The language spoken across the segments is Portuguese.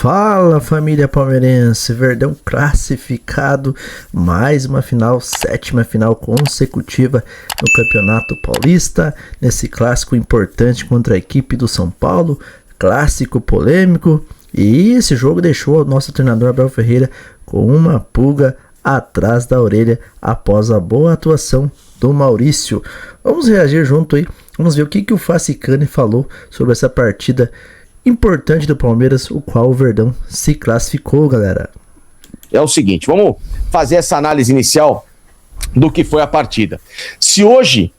Fala, família palmeirense, Verdão classificado, mais uma final, 7ª final consecutiva no Campeonato Paulista, nesse clássico importante contra a equipe do São Paulo, clássico polêmico, e esse jogo deixou o nosso treinador Abel Ferreira com uma pulga atrás da orelha após a boa atuação do Maurício. Vamos reagir junto aí, vamos ver o que o Facicani falou sobre essa partida importante do Palmeiras, o qual o Verdão se classificou, galera. É o seguinte, vamos fazer essa análise inicial do que foi a partida. Se hoje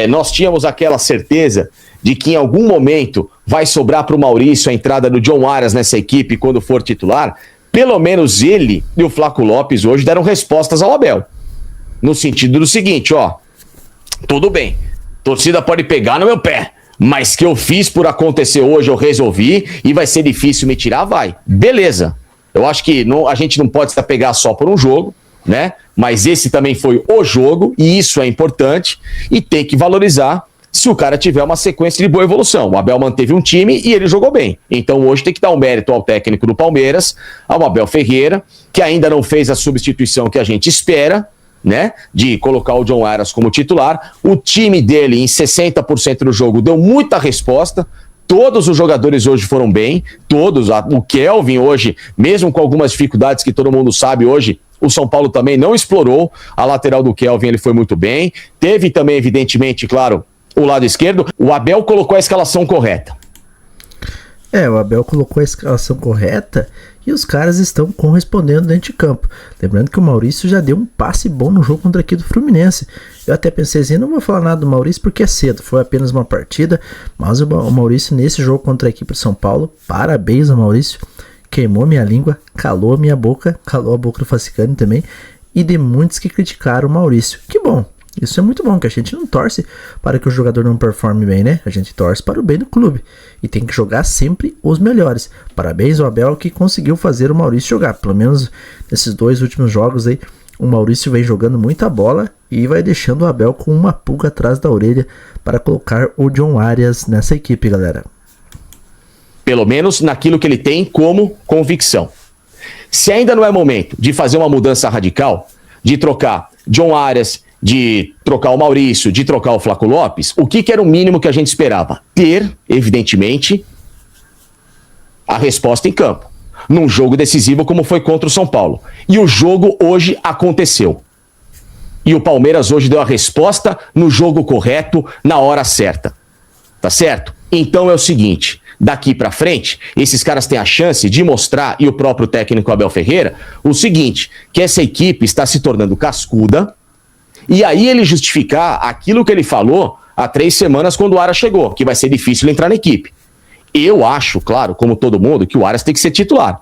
nós tínhamos aquela certeza de que em algum momento vai sobrar para o Maurício a entrada do John Arias nessa equipe quando for titular, pelo menos ele e o Flaco Lopes hoje deram respostas ao Abel. No sentido do seguinte, tudo bem, torcida pode pegar no meu pé, mas que eu fiz por acontecer hoje, eu resolvi, e vai ser difícil me tirar, vai. Beleza. Eu acho que a gente não pode se apegar só por um jogo, né? Mas esse também foi o jogo, e isso é importante, e tem que valorizar se o cara tiver uma sequência de boa evolução. O Abel manteve um time e ele jogou bem. Então hoje tem que dar um mérito ao técnico do Palmeiras, ao Abel Ferreira, que ainda não fez a substituição que a gente espera, né, de colocar o John Arias como titular. O time dele em 60% do jogo deu muita resposta, todos os jogadores hoje foram bem, todos, o Kelvin hoje, mesmo com algumas dificuldades que todo mundo sabe hoje, o São Paulo também não explorou a lateral do Kelvin, ele foi muito bem, teve também evidentemente, claro, o lado esquerdo. O Abel colocou a escalação correta. O Abel colocou a escalação correta e os caras estão correspondendo dentro de campo. Lembrando que o Maurício já deu um passe bom no jogo contra a equipe do Fluminense. Eu até pensei assim, não vou falar nada do Maurício porque é cedo, foi apenas uma partida, mas o Maurício nesse jogo contra a equipe do São Paulo, parabéns ao Maurício, queimou minha língua, calou a minha boca, calou a boca do Facicani também, e de muitos que criticaram o Maurício. Que bom! Isso é muito bom, que a gente não torce para que o jogador não performe bem, né? A gente torce para o bem do clube. E tem que jogar sempre os melhores. Parabéns ao Abel que conseguiu fazer o Maurício jogar. Pelo menos nesses 2 últimos jogos aí, o Maurício vem jogando muita bola e vai deixando o Abel com uma pulga atrás da orelha para colocar o John Arias nessa equipe, galera. Pelo menos naquilo que ele tem como convicção. Se ainda não é momento de fazer uma mudança radical, de trocar John Arias, de trocar o Maurício, de trocar o Flaco Lopes, o que era o mínimo que a gente esperava? Ter, evidentemente, a resposta em campo, num jogo decisivo como foi contra o São Paulo. E o jogo hoje aconteceu. E o Palmeiras hoje deu a resposta no jogo correto, na hora certa. Tá certo? Então é o seguinte, daqui pra frente, esses caras têm a chance de mostrar, e o próprio técnico Abel Ferreira, o seguinte, que essa equipe está se tornando cascuda, e aí ele justificar aquilo que ele falou há 3 semanas quando o Arias chegou, que vai ser difícil entrar na equipe. Eu acho, claro, como todo mundo, que o Arias tem que ser titular.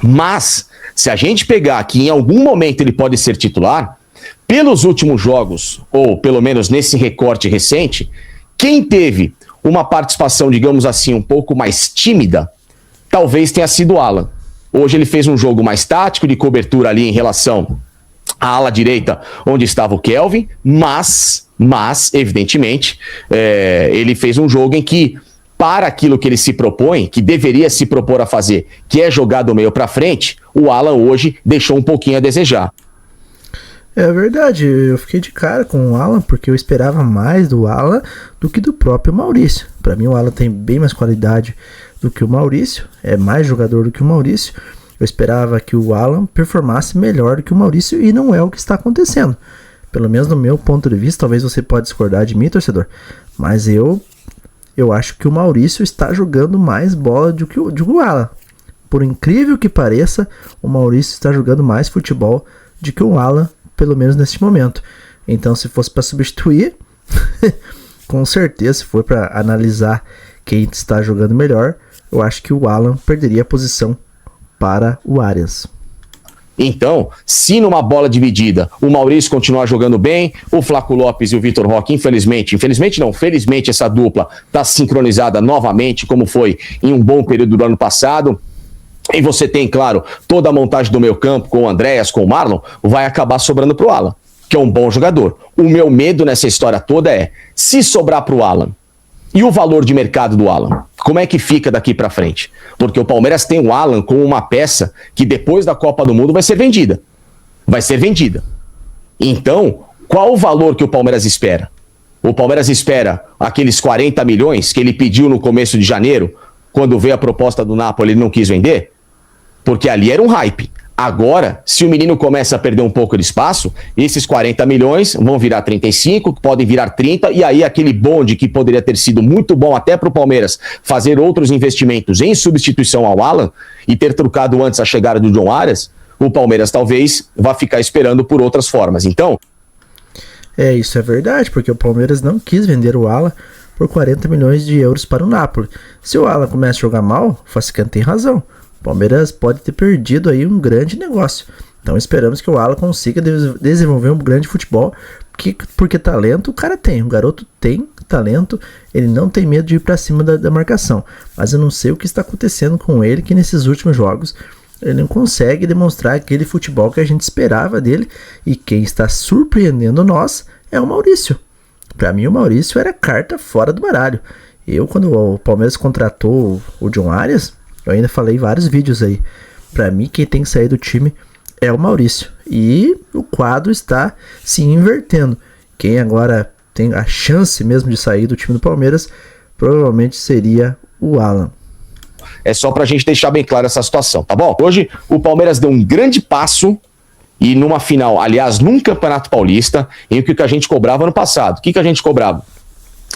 Mas, se a gente pegar que em algum momento ele pode ser titular, pelos últimos jogos, ou pelo menos nesse recorte recente, quem teve uma participação, digamos assim, um pouco mais tímida, talvez tenha sido o Alan. Hoje ele fez um jogo mais tático, de cobertura ali em relação a ala direita, onde estava o Kelvin, mas evidentemente, ele fez um jogo em que, para aquilo que ele se propõe, que deveria se propor a fazer, que é jogar do meio para frente, o Alan hoje deixou um pouquinho a desejar. É verdade, eu fiquei de cara com o Alan, porque eu esperava mais do Alan do que do próprio Maurício. Para mim o Alan tem bem mais qualidade do que o Maurício, é mais jogador do que o Maurício. Eu esperava que o Alan performasse melhor do que o Maurício e não é o que está acontecendo. Pelo menos no meu ponto de vista, talvez você pode discordar de mim, torcedor, mas eu acho que o Maurício está jogando mais bola do que o Alan. Por incrível que pareça, o Maurício está jogando mais futebol do que o Alan, pelo menos neste momento. Então, se fosse para substituir, com certeza, se for para analisar quem está jogando melhor, eu acho que o Alan perderia a posição para o Arias. Então, se numa bola dividida o Maurício continuar jogando bem, o Flaco Lopes e o Vitor Roque, felizmente essa dupla está sincronizada novamente, como foi em um bom período do ano passado, e você tem, claro, toda a montagem do meio campo com o Andréas, com o Marlon, vai acabar sobrando pro Alan, que é um bom jogador. O meu medo nessa história toda é, se sobrar pro Alan, e o valor de mercado do Alan? Como é que fica daqui para frente? Porque o Palmeiras tem o Alan como uma peça que depois da Copa do Mundo vai ser vendida. Vai ser vendida. Então, qual o valor que o Palmeiras espera? O Palmeiras espera aqueles 40 milhões que ele pediu no começo de janeiro, quando veio a proposta do Napoli, ele não quis vender? Porque ali era um hype. Agora, se o menino começa a perder um pouco de espaço, esses 40 milhões vão virar 35, podem virar 30, e aí aquele bonde que poderia ter sido muito bom até para o Palmeiras fazer outros investimentos em substituição ao Alan e ter trocado antes a chegada do John Arias, o Palmeiras talvez vá ficar esperando por outras formas. Então... isso é verdade, porque o Palmeiras não quis vender o Alan por 40 milhões de euros para o Napoli. Se o Alan começa a jogar mal, o Fassicano tem razão. O Palmeiras pode ter perdido aí um grande negócio. Então esperamos que o Alan consiga desenvolver um grande futebol, porque talento o cara tem. O garoto tem talento, ele não tem medo de ir para cima da marcação. Mas eu não sei o que está acontecendo com ele, que nesses últimos jogos ele não consegue demonstrar aquele futebol que a gente esperava dele. E quem está surpreendendo nós é o Maurício. Para mim o Maurício era carta fora do baralho. Quando o Palmeiras contratou o John Arias, eu ainda falei em vários vídeos aí. Pra mim, quem tem que sair do time é o Maurício. E o quadro está se invertendo. Quem agora tem a chance mesmo de sair do time do Palmeiras, provavelmente seria o Alan. É só pra gente deixar bem claro essa situação, tá bom? Hoje, o Palmeiras deu um grande passo e numa final, aliás, num Campeonato Paulista, em o que a gente cobrava ano passado. O que a gente cobrava?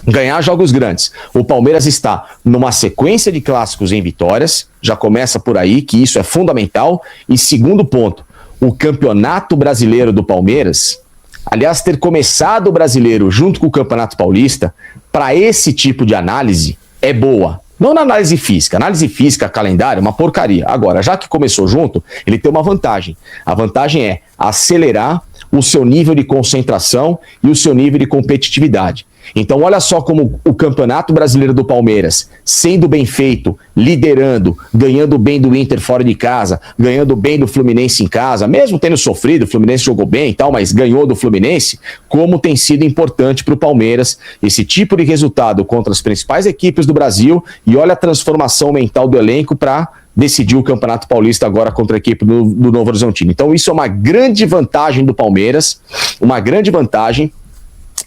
Ganhar jogos grandes. O Palmeiras está numa sequência de clássicos em vitórias, já começa por aí, que isso é fundamental. E segundo ponto, o Campeonato Brasileiro do Palmeiras, aliás, ter começado o Brasileiro junto com o Campeonato Paulista, para esse tipo de análise, é boa. Não na análise física, calendário, é uma porcaria. Agora, já que começou junto, ele tem uma vantagem. A vantagem é acelerar o seu nível de concentração e o seu nível de competitividade. Então olha só como o Campeonato Brasileiro do Palmeiras, sendo bem feito, liderando, ganhando bem do Inter fora de casa, ganhando bem do Fluminense em casa, mesmo tendo sofrido, o Fluminense jogou bem e tal, mas ganhou do Fluminense, como tem sido importante para o Palmeiras esse tipo de resultado contra as principais equipes do Brasil, e olha a transformação mental do elenco para decidir o Campeonato Paulista agora contra a equipe do Novo Horizontino. Então isso é uma grande vantagem do Palmeiras, uma grande vantagem,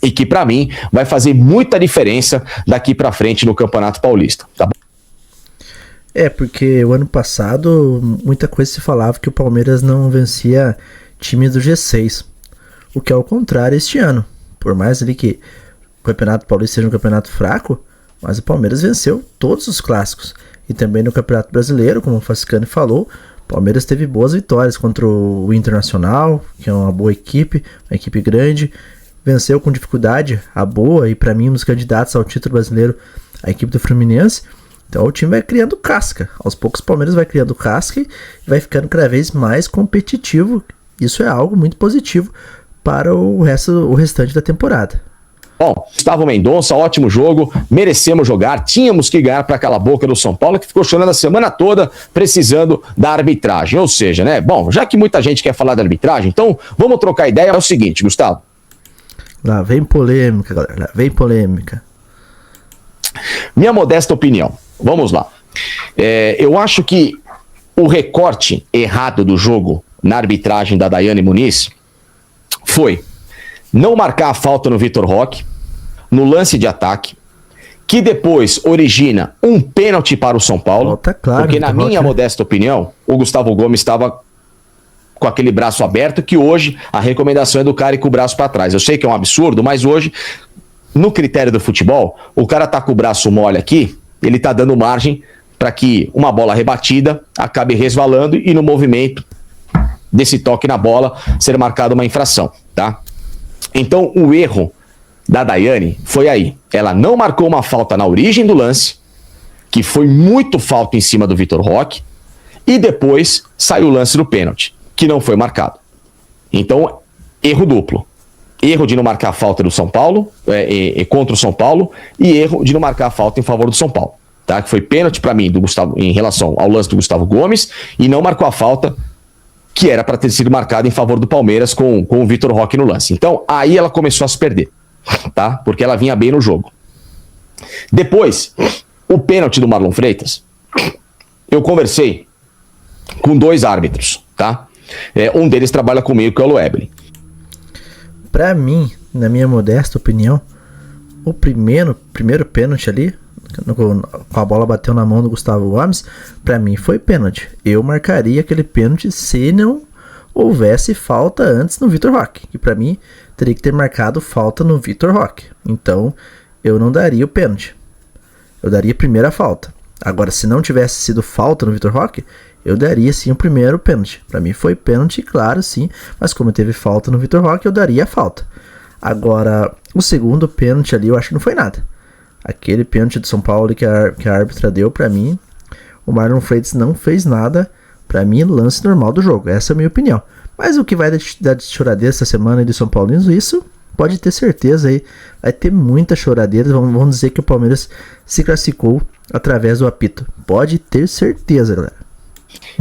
e que para mim vai fazer muita diferença daqui para frente no Campeonato Paulista, tá bom? Porque o ano passado muita coisa se falava que o Palmeiras não vencia time do G6, o que é o contrário este ano. Por mais ali que o Campeonato Paulista seja um campeonato fraco, mas o Palmeiras venceu todos os clássicos. E também no Campeonato Brasileiro, como o Fassicano falou, o Palmeiras teve boas vitórias contra o Internacional, que é uma boa equipe, uma equipe grande. Venceu com dificuldade a boa e para mim um dos candidatos ao título brasileiro, a equipe do Fluminense. Então o time vai criando casca. Aos poucos o Palmeiras vai criando casca e vai ficando cada vez mais competitivo. Isso é algo muito positivo para o restante da temporada. Bom, Gustavo Mendonça, ótimo jogo, merecemos jogar, tínhamos que ganhar para aquela boca do São Paulo que ficou chorando a semana toda precisando da arbitragem. Ou seja, né? Bom, já que muita gente quer falar da arbitragem, então vamos trocar ideia. É o seguinte, Gustavo. Lá vem polêmica, galera. Lá vem polêmica. Minha modesta opinião. Vamos lá. Eu acho que o recorte errado do jogo na arbitragem da Daiane Muniz foi não marcar a falta no Vitor Roque, no lance de ataque, que depois origina um pênalti para o São Paulo. Tá claro, porque na minha modesta opinião, o Gustavo Gomes estava com aquele braço aberto, que hoje a recomendação é do cara ir com o braço para trás. Eu sei que é um absurdo, mas hoje, no critério do futebol, o cara tá com o braço mole aqui, ele tá dando margem para que uma bola rebatida acabe resvalando e no movimento desse toque na bola ser marcada uma infração, tá? Então o erro da Daiane foi aí. Ela não marcou uma falta na origem do lance, que foi muito falta em cima do Vitor Roque, e depois saiu o lance do pênalti, que não foi marcado. Então, erro duplo. Erro de não marcar a falta do São Paulo, contra o São Paulo, e erro de não marcar a falta em favor do São Paulo. Tá? Que foi pênalti para mim do Gustavo, em relação ao lance do Gustavo Gomes, e não marcou a falta que era para ter sido marcada em favor do Palmeiras com o Vitor Roque no lance. Então, aí ela começou a se perder, tá? Porque ela vinha bem no jogo. Depois, O pênalti do Marlon Freitas, eu conversei com 2 árbitros, tá? Um deles trabalha comigo, que é o Loeblin. Pra mim, na minha modesta opinião, o primeiro pênalti ali, com a bola bateu na mão do Gustavo Gomes, pra mim foi pênalti. Eu marcaria aquele pênalti se não houvesse falta antes no Vitor Roque, que pra mim teria que ter marcado falta no Vitor Roque. Então eu não daria o pênalti, eu daria a primeira falta. Agora, se não tivesse sido falta no Vitor Roque, eu daria sim o primeiro pênalti. Pra mim foi pênalti, claro, sim, mas como teve falta no Vitor Roque, eu daria a falta. Agora, o segundo pênalti ali eu acho que não foi nada. Aquele pênalti do São Paulo que a árbitra deu, pra mim, o Marlon Freitas não fez nada. Pra mim, lance normal do jogo. Essa é a minha opinião. Mas o que vai dar de choradeira essa semana aí do São Paulinos, isso pode ter certeza aí. Vai ter muita choradeira. Vamos dizer que o Palmeiras se classificou através do apito. Pode ter certeza, galera.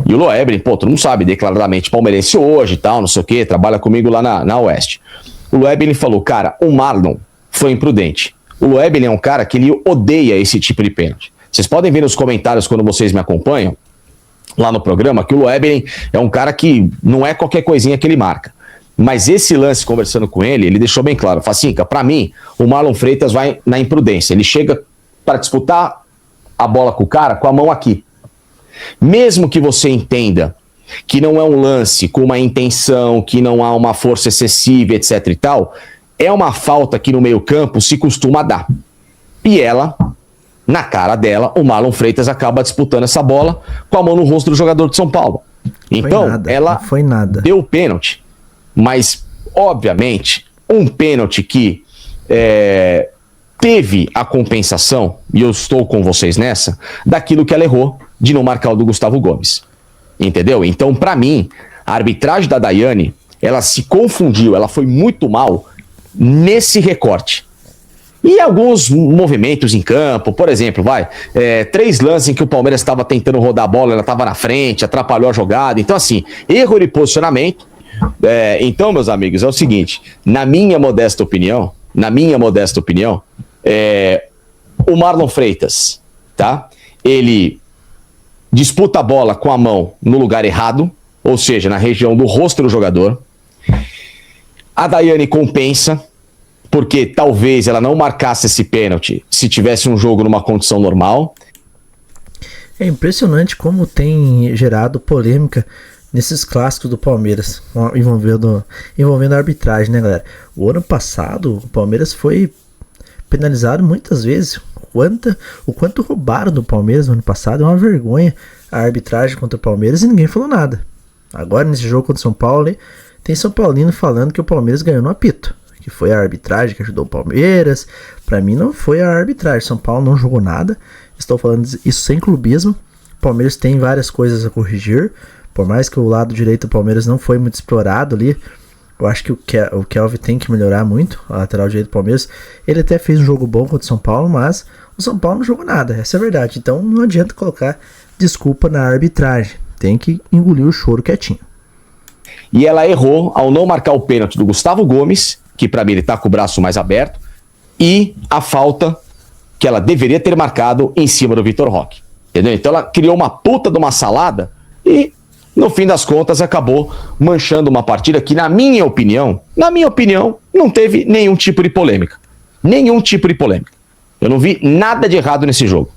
E o Loeblin, pô, tu não sabe, declaradamente palmeirense hoje e tal, não sei o que, trabalha comigo lá na Oeste. O Loeblin falou, cara, o Marlon foi imprudente. O Loeblin é um cara que ele odeia esse tipo de pênalti. Vocês podem ver nos comentários quando vocês me acompanham, lá no programa, que o Loeblin é um cara que não é qualquer coisinha que ele marca. Mas esse lance, conversando com ele, ele deixou bem claro. Facinca, pra mim, o Marlon Freitas vai na imprudência. Ele chega para disputar a bola com o cara com a mão aqui. Mesmo que você entenda que não é um lance com uma intenção, que não há uma força excessiva, etc e tal, é uma falta que no meio campo se costuma dar. E ela, na cara dela, o Marlon Freitas acaba disputando essa bola com a mão no rosto do jogador de São Paulo. Então, ela deu o pênalti. Mas, obviamente, um pênalti que teve a compensação, e eu estou com vocês nessa, daquilo que ela errou de não marcar o do Gustavo Gomes. Entendeu? Então, pra mim, a arbitragem da Daiane, ela se confundiu, ela foi muito mal nesse recorte. E alguns movimentos em campo, por exemplo, 3 lances em que o Palmeiras estava tentando rodar a bola, ela estava na frente, atrapalhou a jogada. Então, assim, erro de posicionamento. Então, meus amigos, é o seguinte, na minha modesta opinião, o Marlon Freitas, tá? Ele disputa a bola com a mão no lugar errado, ou seja, na região do rosto do jogador. A Daiane compensa, porque talvez ela não marcasse esse pênalti se tivesse um jogo numa condição normal. É impressionante como tem gerado polêmica nesses clássicos do Palmeiras, envolvendo a arbitragem, né, galera? O ano passado, o Palmeiras foi penalizado muitas vezes. O quanto roubaram do Palmeiras no ano passado é uma vergonha a arbitragem contra o Palmeiras e ninguém falou nada. Agora, nesse jogo contra o São Paulo, tem São Paulino falando que o Palmeiras ganhou no apito, que foi a arbitragem que ajudou o Palmeiras. Pra mim, não foi a arbitragem. São Paulo não jogou nada. Estou falando isso sem clubismo. O Palmeiras tem várias coisas a corrigir. Por mais que o lado direito do Palmeiras não foi muito explorado ali, eu acho que o Kelvin tem que melhorar muito, a lateral direito do Palmeiras. Ele até fez um jogo bom contra o São Paulo, mas o São Paulo não jogou nada, essa é a verdade. Então não adianta colocar desculpa na arbitragem, tem que engolir o choro quietinho. E ela errou ao não marcar o pênalti do Gustavo Gomes, que pra mim ele tá com o braço mais aberto, e a falta que ela deveria ter marcado em cima do Vitor Roque. Entendeu? Então ela criou uma puta de uma salada e no fim das contas acabou manchando uma partida que, na minha opinião, não teve nenhum tipo de polêmica. Nenhum tipo de polêmica. Eu não vi nada de errado nesse jogo.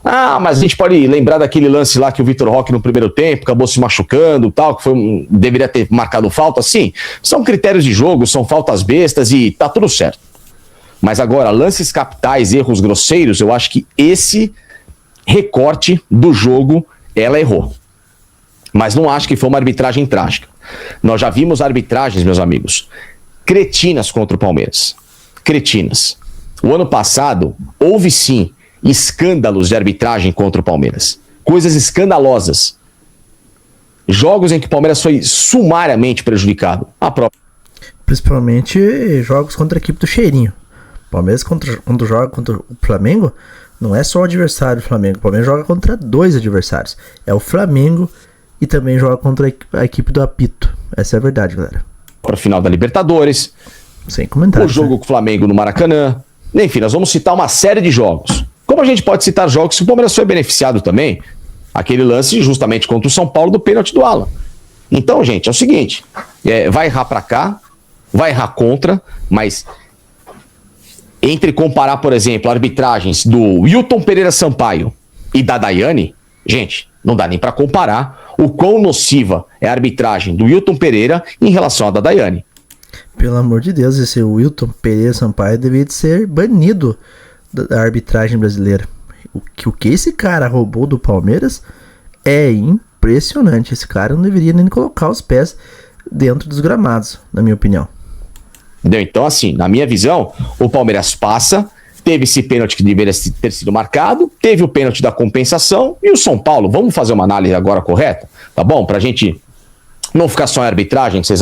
Mas a gente pode lembrar daquele lance lá que o Vitor Roque no primeiro tempo acabou se machucando, tal, que deveria ter marcado falta. Sim, são critérios de jogo, são faltas bestas e tá tudo certo. Mas agora, lances capitais, erros grosseiros, eu acho que esse recorte do jogo ela errou. Mas não acho que foi uma arbitragem trágica. Nós já vimos arbitragens, meus amigos, cretinas contra o Palmeiras. Cretinas. O ano passado, houve sim escândalos de arbitragem contra o Palmeiras. Coisas escandalosas. Jogos em que o Palmeiras foi sumariamente prejudicado. Principalmente jogos contra a equipe do Cheirinho. O Palmeiras, quando joga contra o Flamengo, não é só o adversário do Flamengo. O Palmeiras joga contra 2 adversários. É o Flamengo e também joga contra a equipe do apito. Essa é a verdade, galera. Para o final da Libertadores. Sem comentários. O jogo com o Flamengo no Maracanã. Enfim, nós vamos citar uma série de jogos. Como a gente pode citar jogos que o Palmeiras foi beneficiado também, aquele lance justamente contra o São Paulo do pênalti do Alan. Então, gente, é o seguinte, vai errar pra cá, vai errar contra, mas entre comparar, por exemplo, arbitragens do Wilton Pereira Sampaio e da Daiane, gente, não dá nem pra comparar o quão nociva é a arbitragem do Wilton Pereira em relação à da Daiane. Pelo amor de Deus, esse Wilton Pereira Sampaio deveria ser banido da arbitragem brasileira. O que esse cara roubou do Palmeiras é impressionante. Esse cara não deveria nem colocar os pés dentro dos gramados, na minha opinião. Entendeu? Então, assim, na minha visão, o Palmeiras passa, teve esse pênalti que deveria ter sido marcado, teve o pênalti da compensação, e o São Paulo, vamos fazer uma análise agora correta, tá bom? Pra gente não ficar só em arbitragem, vocês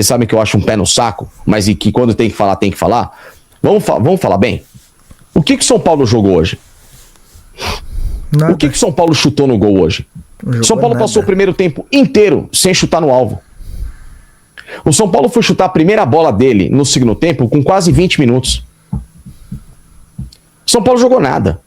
sabem que eu acho um pé no saco, mas e que quando tem que falar, tem que falar. Vamos falar bem. O que o São Paulo jogou hoje? Nada. O que o São Paulo chutou no gol hoje? O São Paulo passou o primeiro tempo inteiro sem chutar no alvo. O São Paulo foi chutar a primeira bola dele no segundo tempo com quase 20 minutos. São Paulo jogou nada.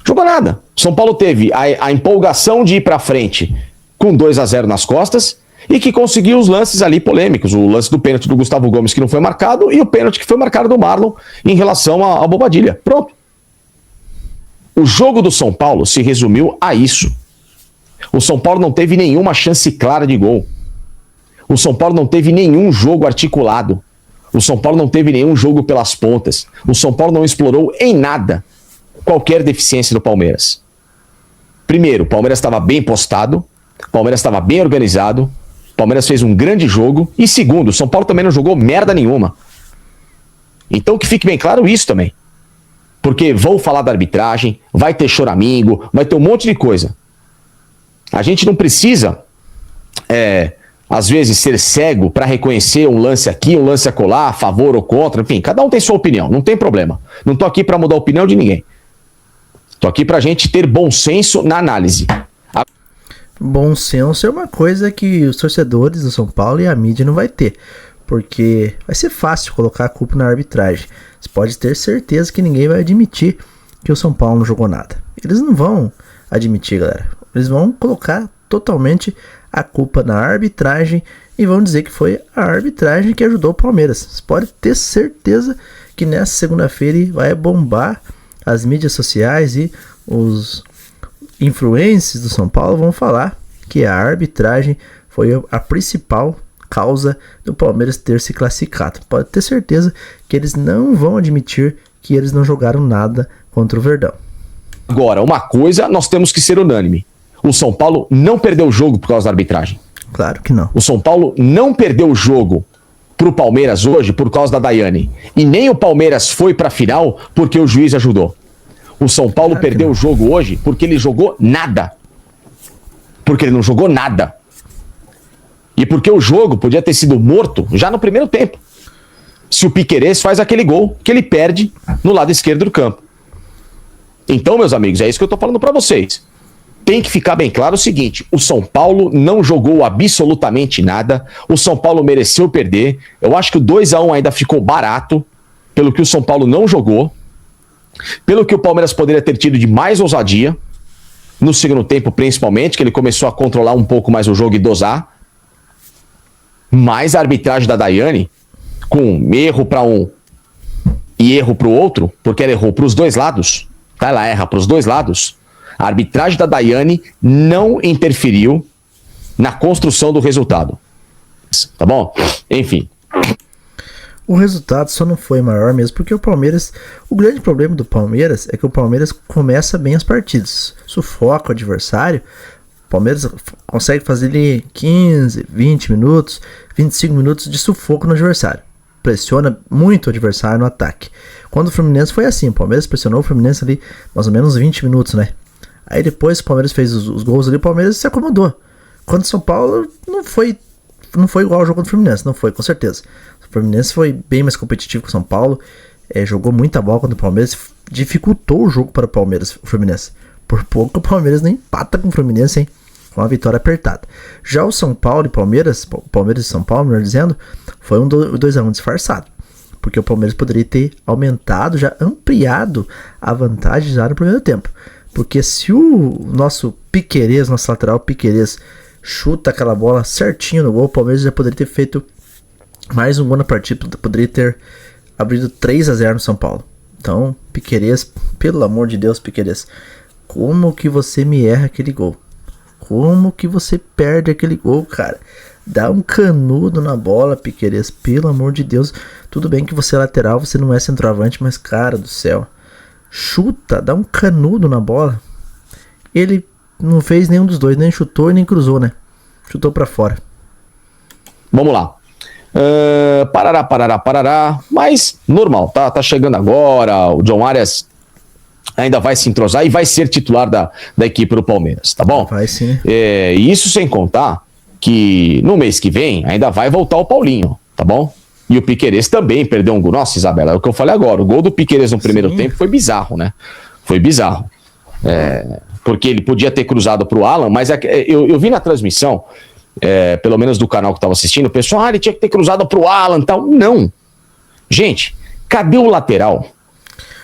Jogou nada. São Paulo teve a empolgação de ir pra frente com 2-0 nas costas e que conseguiu os lances ali polêmicos. O lance do pênalti do Gustavo Gomes que não foi marcado e o pênalti que foi marcado do Marlon em relação à Bobadilha. Pronto. O jogo do São Paulo se resumiu a isso. O São Paulo não teve nenhuma chance clara de gol. O São Paulo não teve nenhum jogo articulado. O São Paulo não teve nenhum jogo pelas pontas. O São Paulo não explorou em nada qualquer deficiência do Palmeiras. Primeiro, o Palmeiras estava bem postado. O Palmeiras estava bem organizado. O Palmeiras fez um grande jogo. E segundo, o São Paulo também não jogou merda nenhuma. Então que fique bem claro isso também. Porque vão falar da arbitragem, vai ter choramingo, vai ter um monte de coisa. A gente não precisa, às vezes, ser cego para reconhecer um lance aqui, um lance acolá, a favor ou contra. Enfim, cada um tem sua opinião, não tem problema. Não tô aqui para mudar a opinião de ninguém. Tô aqui pra gente ter bom senso na análise. Bom senso é uma coisa que os torcedores do São Paulo e a mídia não vai ter. Porque vai ser fácil colocar a culpa na arbitragem. Você pode ter certeza que ninguém vai admitir que o São Paulo não jogou nada. Eles não vão admitir, galera. Eles vão colocar totalmente a culpa na arbitragem e vão dizer que foi a arbitragem que ajudou o Palmeiras. Você pode ter certeza que nessa segunda-feira vai bombar as mídias sociais e os influencers do São Paulo vão falar que a arbitragem foi a principal causa do Palmeiras ter se classificado. Pode ter certeza que eles não vão admitir que eles não jogaram nada contra o Verdão. Agora, uma coisa nós temos que ser unânime. O São Paulo não perdeu o jogo por causa da arbitragem. Claro que não. O São Paulo não perdeu o jogo pro Palmeiras hoje por causa da Daiane. E nem o Palmeiras foi pra final porque o juiz ajudou. O São Paulo perdeu o jogo hoje porque ele jogou nada. Porque ele não jogou nada. E porque o jogo podia ter sido morto já no primeiro tempo. Se o Piquerez faz aquele gol que ele perde no lado esquerdo do campo. Então, meus amigos, é isso que eu tô falando pra vocês. Tem que ficar bem claro o seguinte: o São Paulo não jogou absolutamente nada. O São Paulo mereceu perder. Eu acho que o 2-1 ainda ficou barato, pelo que o São Paulo não jogou, pelo que o Palmeiras poderia ter tido de mais ousadia, no segundo tempo principalmente, que ele começou a controlar um pouco mais o jogo e dosar. Mas a arbitragem da Daiane, com erro para um e erro para o outro, porque ela errou para os dois lados, tá? Ela erra para os dois lados. A arbitragem da Daiane não interferiu na construção do resultado. Tá bom? Enfim. O resultado só não foi maior mesmo porque o Palmeiras... O grande problema do Palmeiras é que o Palmeiras começa bem as partidas. Sufoca o adversário. O Palmeiras consegue fazer ali 15, 20 minutos, 25 minutos de sufoco no adversário. Pressiona muito o adversário no ataque. Quando o Fluminense foi assim, o Palmeiras pressionou o Fluminense ali mais ou menos 20 minutos, né? Aí depois o Palmeiras fez os gols ali, o Palmeiras se acomodou. Quando o São Paulo não foi igual ao jogo do Fluminense, não foi, com certeza. O Fluminense foi bem mais competitivo que o São Paulo, jogou muita bola contra o Palmeiras, dificultou o jogo para o Palmeiras, o Fluminense. Por pouco o Palmeiras nem empata com o Fluminense, hein? Com uma vitória apertada. Já o São Paulo e Palmeiras e São Paulo, melhor dizendo, foi um 2-1 disfarçado. porque o Palmeiras poderia ter aumentado, já ampliado a vantagem já no primeiro tempo. Porque se o nosso Piquerez, nosso lateral Piquerez, chuta aquela bola certinho no gol, o Palmeiras já poderia ter feito mais um gol na partida, poderia ter abrido 3-0 no São Paulo. Então, Piquerez, pelo amor de Deus, Piquerez, como que você me erra aquele gol? Como que você perde aquele gol, cara? Dá um canudo na bola, Piquerez, pelo amor de Deus. Tudo bem que você é lateral, você não é centroavante, mas cara do céu, chuta, dá um canudo na bola. Ele não fez nenhum dos dois, nem chutou e nem cruzou, né? Chutou pra fora. Vamos lá. Parará. Mas normal, tá chegando agora. O John Arias ainda vai se entrosar e vai ser titular da equipe do Palmeiras, tá bom? Vai sim. E isso sem contar que no mês que vem ainda vai voltar o Paulinho, tá bom? E o Piquerez também perdeu um gol. Nossa, Isabela, é o que eu falei agora. O gol do Piquerez no primeiro tempo foi bizarro, né? Foi bizarro. Porque ele podia ter cruzado pro Alan, mas eu vi na transmissão, pelo menos do canal que eu tava assistindo, o pessoal, ele tinha que ter cruzado pro Alan e tal. Não. Gente, cadê o lateral?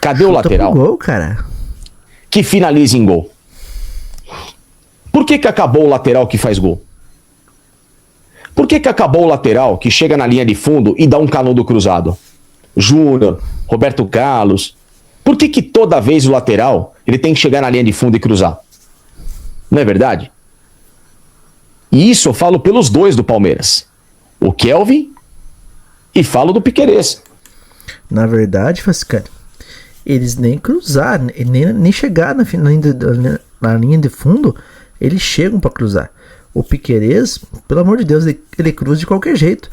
Cadê o lateral? Gol, cara. Que finaliza em gol. Por que acabou o lateral que faz gol? Por que acabou o lateral que chega na linha de fundo e dá um canudo cruzado? Júnior, Roberto Carlos. Por que toda vez o lateral ele tem que chegar na linha de fundo e cruzar? Não é verdade? E isso eu falo pelos dois do Palmeiras. O Kelvin e falo do Piquerez. Na verdade, Fascani, eles nem cruzaram, nem chegar na linha de fundo, eles chegam para cruzar. O Piquerez, pelo amor de Deus, ele cruza de qualquer jeito.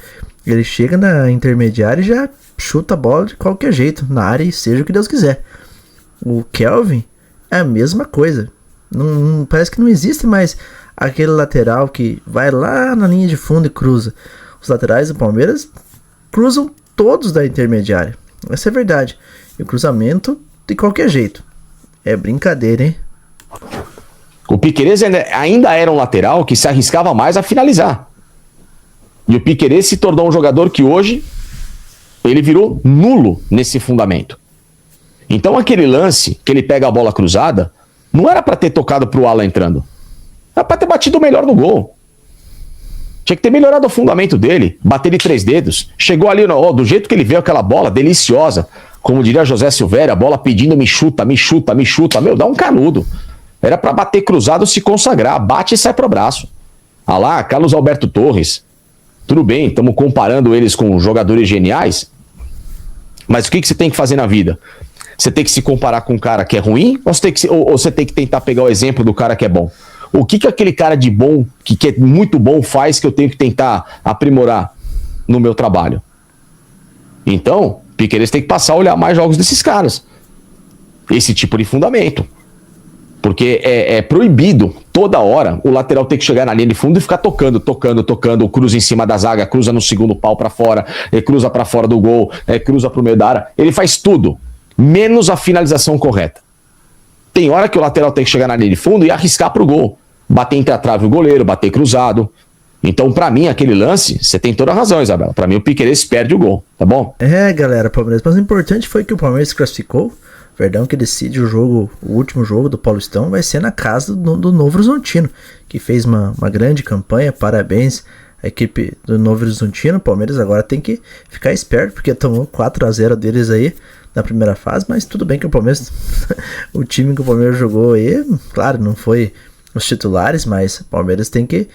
Ele chega na intermediária e já chuta a bola de qualquer jeito, na área, e seja o que Deus quiser. O Kelvin é a mesma coisa. Não, parece que não existe mais aquele lateral que vai lá na linha de fundo e cruza. Os laterais do Palmeiras cruzam todos da intermediária. Essa é a verdade. E o cruzamento de qualquer jeito. É brincadeira, hein? O Piquerez ainda era um lateral que se arriscava mais a finalizar. E o Piquerez se tornou um jogador que hoje ele virou nulo nesse fundamento. Então aquele lance que ele pega a bola cruzada não era para ter tocado pro Alan entrando. Era para ter batido melhor no gol. Tinha que ter melhorado o fundamento dele, bater de 3 dedos. Chegou ali, do jeito que ele veio aquela bola deliciosa, como diria José Silvério, a bola pedindo me chuta. Meu, dá um canudo. Era para bater cruzado, se consagrar. Bate e sai pro braço. Ah lá, Carlos Alberto Torres. Tudo bem, estamos comparando eles com jogadores geniais. Mas o que você tem que fazer na vida? Você tem que se comparar com um cara que é ruim? Ou você tem que tentar pegar o exemplo do cara que é bom? O que aquele cara de bom, que é muito bom, faz que eu tenho que tentar aprimorar no meu trabalho? Então, Piquerez tem que passar a olhar mais jogos desses caras. Esse tipo de fundamento. Porque é proibido toda hora o lateral ter que chegar na linha de fundo e ficar tocando, cruza em cima da zaga, cruza no segundo pau pra fora, cruza pra fora do gol, cruza pro meio da área. Ele faz tudo, menos a finalização correta. Tem hora que o lateral tem que chegar na linha de fundo e arriscar pro gol. Bater entre a trave o goleiro, bater cruzado. Então, pra mim, aquele lance, você tem toda a razão, Isabela. Pra mim, o Piquerez perde o gol, tá bom? Galera, Palmeiras. Mas o importante foi que o Palmeiras se classificou. Verdão que decide o último jogo do Paulistão vai ser na casa do Novo Horizontino, que fez uma grande campanha. Parabéns à equipe do Novo Horizontino. O Palmeiras agora tem que ficar esperto, porque tomou 4-0 deles aí na primeira fase, mas tudo bem que o Palmeiras, o time que o Palmeiras jogou aí, claro, não foi os titulares, mas o Palmeiras tem que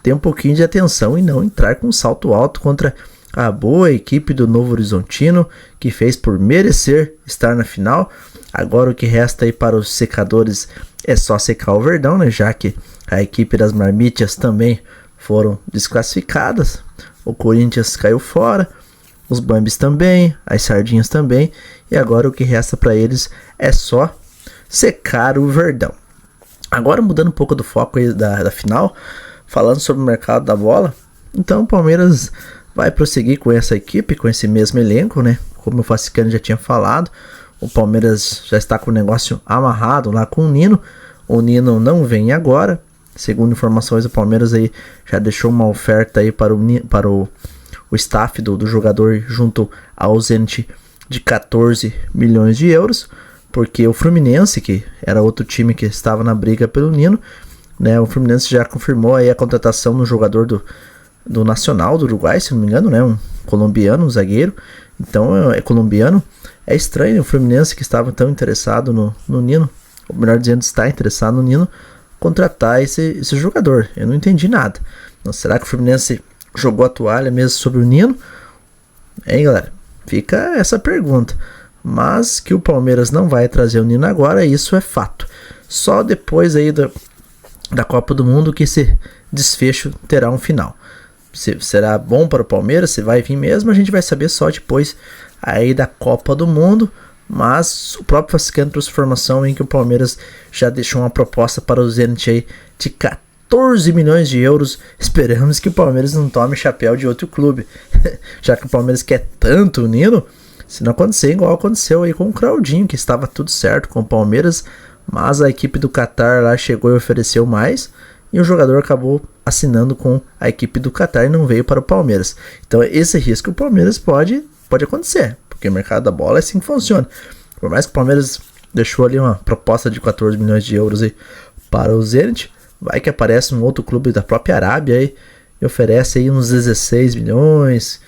ter um pouquinho de atenção e não entrar com um salto alto contra a boa equipe do Novo Horizontino, que fez por merecer estar na final. Agora o que resta aí para os secadores é só secar o Verdão, né? Já que a equipe das Marmitias também foram desclassificadas. O Corinthians caiu fora, os Bambis também, as Sardinhas também. E agora o que resta para eles é só secar o Verdão. Agora mudando um pouco do foco aí da final, falando sobre o mercado da bola. Então o Palmeiras vai prosseguir com essa equipe, com esse mesmo elenco, né? Como o Fascicano já tinha falado, o Palmeiras já está com o negócio amarrado lá com o Nino. O Nino não vem agora. Segundo informações, o Palmeiras aí já deixou uma oferta aí para o o staff do jogador junto ao Zenit de 14 milhões de euros, porque o Fluminense, que era outro time que estava na briga pelo Nino, né, o Fluminense já confirmou aí a contratação do jogador do Nacional do Uruguai, se não me engano, né, um colombiano, um zagueiro. Então é colombiano. É estranho o Fluminense, que estava tão interessado no Nino, ou melhor dizendo, está interessado no Nino, contratar esse jogador. Eu não entendi nada. Então, será que o Fluminense jogou a toalha mesmo sobre o Nino? Hein, galera? Fica essa pergunta. Mas que o Palmeiras não vai trazer o Nino agora, isso é fato. Só depois aí da Copa do Mundo que esse desfecho terá um final. Se será bom para o Palmeiras, se vai vir mesmo, a gente vai saber só depois aí da Copa do Mundo. Mas o próprio Vascaíno trouxe informação em que o Palmeiras já deixou uma proposta para o Zenit aí de 14 milhões de euros. Esperamos que o Palmeiras não tome chapéu de outro clube, já que o Palmeiras quer tanto o Nino. Se não acontecer igual aconteceu aí com o Claudinho, que estava tudo certo com o Palmeiras, mas a equipe do Qatar lá chegou e ofereceu mais, e o jogador acabou assinando com a equipe do Qatar e não veio para o Palmeiras. Então esse risco o Palmeiras pode acontecer, porque o mercado da bola é assim que funciona. Por mais que o Palmeiras deixou ali uma proposta de 14 milhões de euros aí para o Zenit, vai que aparece um outro clube da própria Arábia aí e oferece aí uns 16 milhões,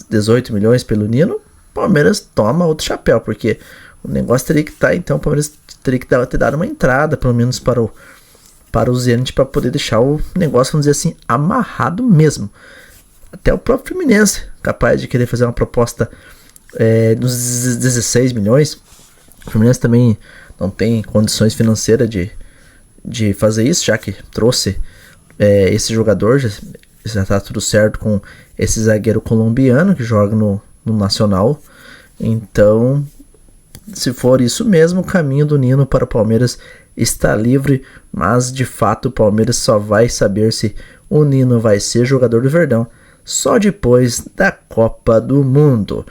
18 milhões pelo Nino. O Palmeiras toma outro chapéu, porque o negócio teria que estar, então o Palmeiras teria que ter dado uma entrada, pelo menos para o Zenit, para poder deixar o negócio, vamos dizer assim, amarrado mesmo. Até o próprio Fluminense capaz de querer fazer uma proposta dos 16 milhões. O Fluminense também não tem condições financeiras de fazer isso, já que trouxe esse jogador, já está tudo certo com esse zagueiro colombiano que joga no Nacional. Então, se for isso mesmo, o caminho do Nino para o Palmeiras está livre, mas de fato o Palmeiras só vai saber se o Nino vai ser jogador do Verdão só depois da Copa do Mundo.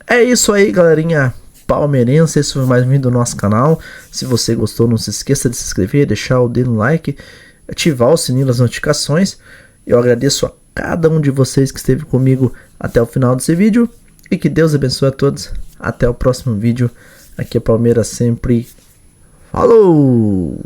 É isso aí, galerinha palmeirense, esse foi mais um vídeo do nosso canal. Se você gostou, não se esqueça de se inscrever, deixar o dedo no like, ativar o sininho das notificações. Eu agradeço a cada um de vocês que esteve comigo até o final desse vídeo, e que Deus abençoe a todos. Até o próximo vídeo. Aqui é Palmeiras sempre. Falou!